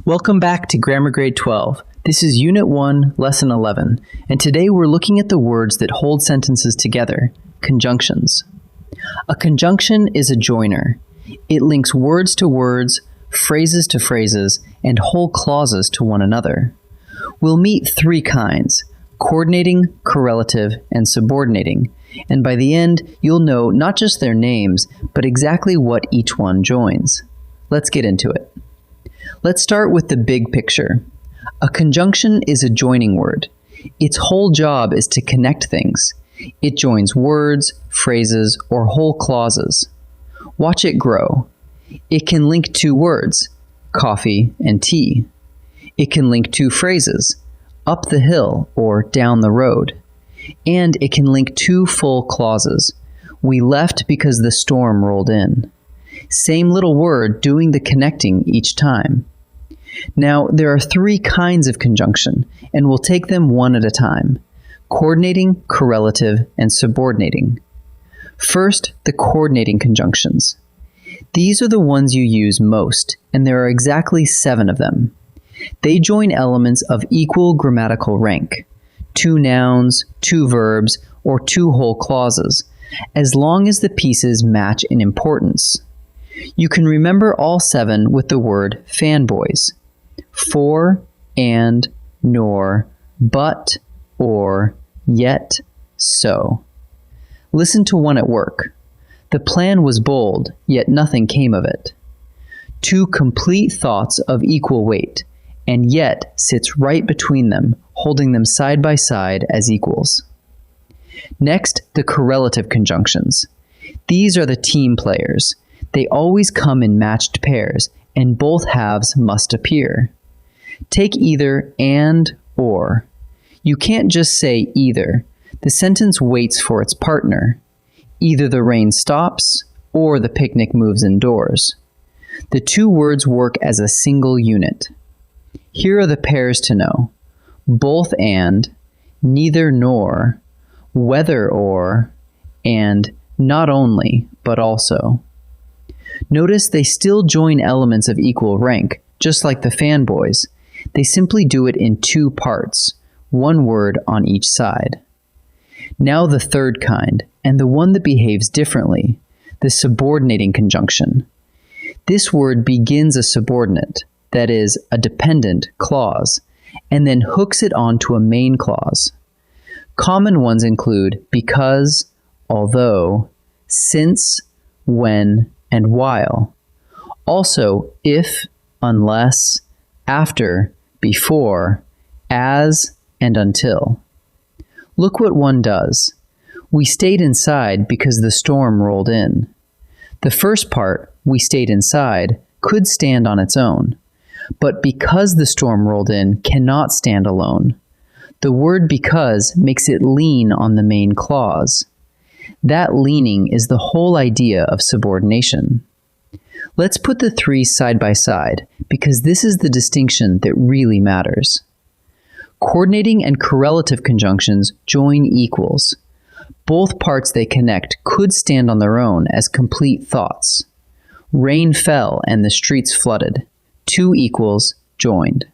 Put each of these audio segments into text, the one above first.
Welcome back to Grammar Grade 12. This is Unit 1, Lesson 11, and today we're looking at the words that hold sentences together, conjunctions. A conjunction is a joiner. It links words to words, phrases to phrases, and whole clauses to one another. We'll meet three kinds: coordinating, correlative, and subordinating, and by the end, you'll know not just their names, but exactly what each one joins. Let's get into it. Let's start with the big picture. A conjunction is a joining word. Its whole job is to connect things. It joins words, phrases, or whole clauses. Watch it grow. It can link two words, coffee and tea. It can link two phrases, up the hill or down the road. And it can link two full clauses. We left because the storm rolled in. Same little word doing the connecting each time. Now, there are three kinds of conjunction, and we'll take them one at a time: coordinating, correlative, and subordinating. First, the coordinating conjunctions. These are the ones you use most, and there are exactly 7 of them. They join elements of equal grammatical rank, 2 nouns, 2 verbs, or 2 whole clauses, as long as the pieces match in importance. You can remember all 7 with the word fanboys: for, and, nor, but, or, yet, so. Listen to one at work. The plan was bold, yet nothing came of it. 2 complete thoughts of equal weight, and yet sits right between them, holding them side by side as equals. Next, the correlative conjunctions. These are the team players. They always come in matched pairs, and both halves must appear. Take either and or. You can't just say either. The sentence waits for its partner. Either the rain stops or the picnic moves indoors. The 2 words work as a single unit. Here are the pairs to know: both and, neither nor, whether or, and not only, but also. Notice they still join elements of equal rank, just like the fanboys. They simply do it in 2 parts, 1 word on each side. Now the third kind, and the one that behaves differently, the subordinating conjunction. This word begins a subordinate, that is, a dependent clause, and then hooks it onto a main clause. Common ones include because, although, since, when, and while. Also, if, unless, after, before, as, and until. Look what one does. We stayed inside because the storm rolled in. The first part, we stayed inside, could stand on its own, but because the storm rolled in cannot stand alone. The word because makes it lean on the main clause. That leaning is the whole idea of subordination. Let's put the 3 side by side, because this is the distinction that really matters. Coordinating and correlative conjunctions join equals. Both parts they connect could stand on their own as complete thoughts. Rain fell and the streets flooded. 2 equals joined.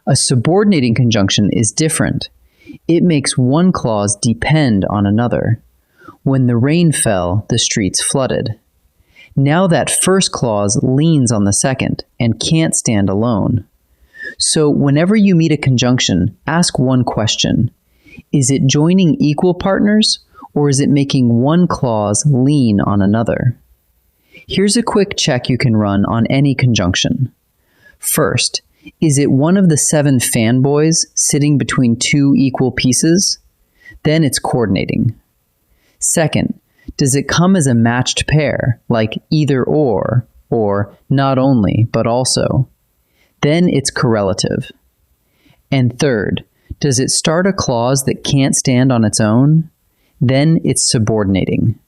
A subordinating conjunction is different. It makes one clause depend on another. When the rain fell, the streets flooded. Now that first clause leans on the second and can't stand alone. So whenever you meet a conjunction, ask one question: is it joining equal partners, or is it making one clause lean on another? Here's a quick check you can run on any conjunction. First, is it one of the 7 fanboys sitting between 2 equal pieces? Then it's coordinating. Second, does it come as a matched pair, like either or not only, but also? Then it's correlative. And third, does it start a clause that can't stand on its own? Then it's subordinating.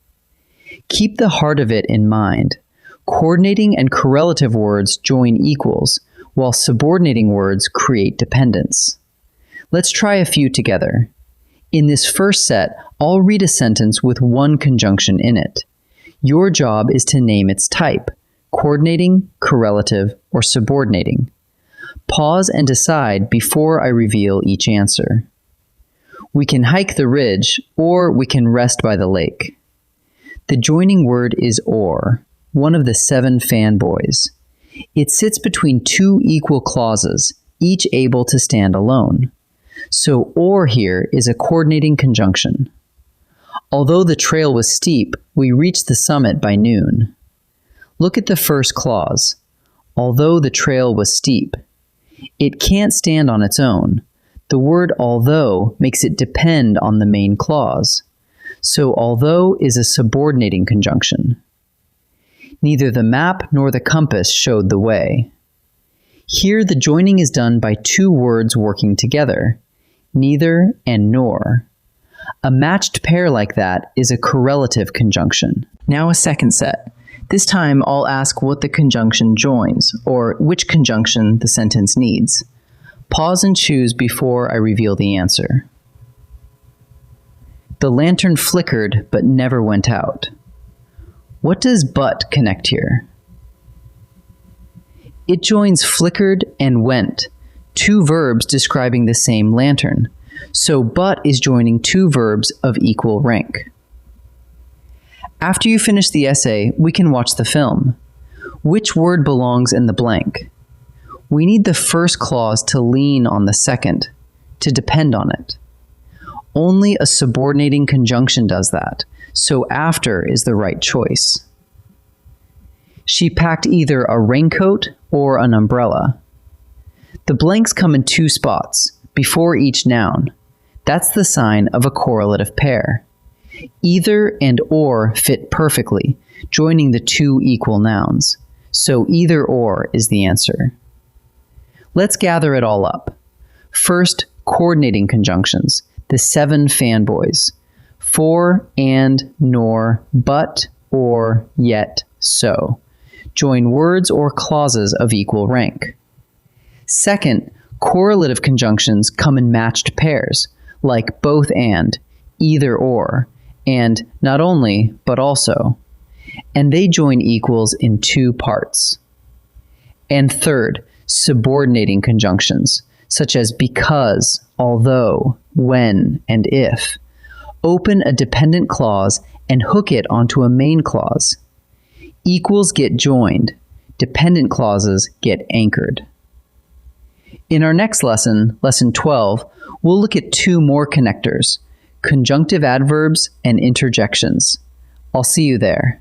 Keep the heart of it in mind. Coordinating and correlative words join equals, while subordinating words create dependence. Let's try a few together. In this first set, I'll read a sentence with one conjunction in it. Your job is to name its type: coordinating, correlative, or subordinating. Pause and decide before I reveal each answer. We can hike the ridge, or we can rest by the lake. The joining word is or, one of the 7 fanboys. It sits between 2 equal clauses, each able to stand alone. So or here is a coordinating conjunction. Although the trail was steep, we reached the summit by noon. Look at the first clause. Although the trail was steep. It can't stand on its own. The word although makes it depend on the main clause. So although is a subordinating conjunction. Neither the map nor the compass showed the way. Here the joining is done by 2 words working together, neither and nor. A matched pair like that is a correlative conjunction. Now a second set. This time I'll ask what the conjunction joins, or which conjunction the sentence needs. Pause and choose before I reveal the answer. The lantern flickered but never went out. What does but connect here? It joins flickered and went, 2 verbs describing the same lantern. So but is joining 2 verbs of equal rank. After you finish the essay, we can watch the film. Which word belongs in the blank? We need the first clause to lean on the second, to depend on it. Only a subordinating conjunction does that, so after is the right choice. She packed either a raincoat or an umbrella. The blanks come in 2 spots, before each noun. That's the sign of a correlative pair. Either and or fit perfectly, joining the 2 equal nouns. So either or is the answer. Let's gather it all up. First, coordinating conjunctions, the 7 fanboys. For, and, nor, but, or, yet, so. Join words or clauses of equal rank. Second, correlative conjunctions come in matched pairs, like both and, either or, and not only, but also. And they join equals in 2 parts. And third, subordinating conjunctions, such as because, although, when, and if. Open a dependent clause and hook it onto a main clause. Equals get joined. Dependent clauses get anchored. In our next lesson, lesson 12, we'll look at 2 more connectors, conjunctive adverbs and interjections. I'll see you there.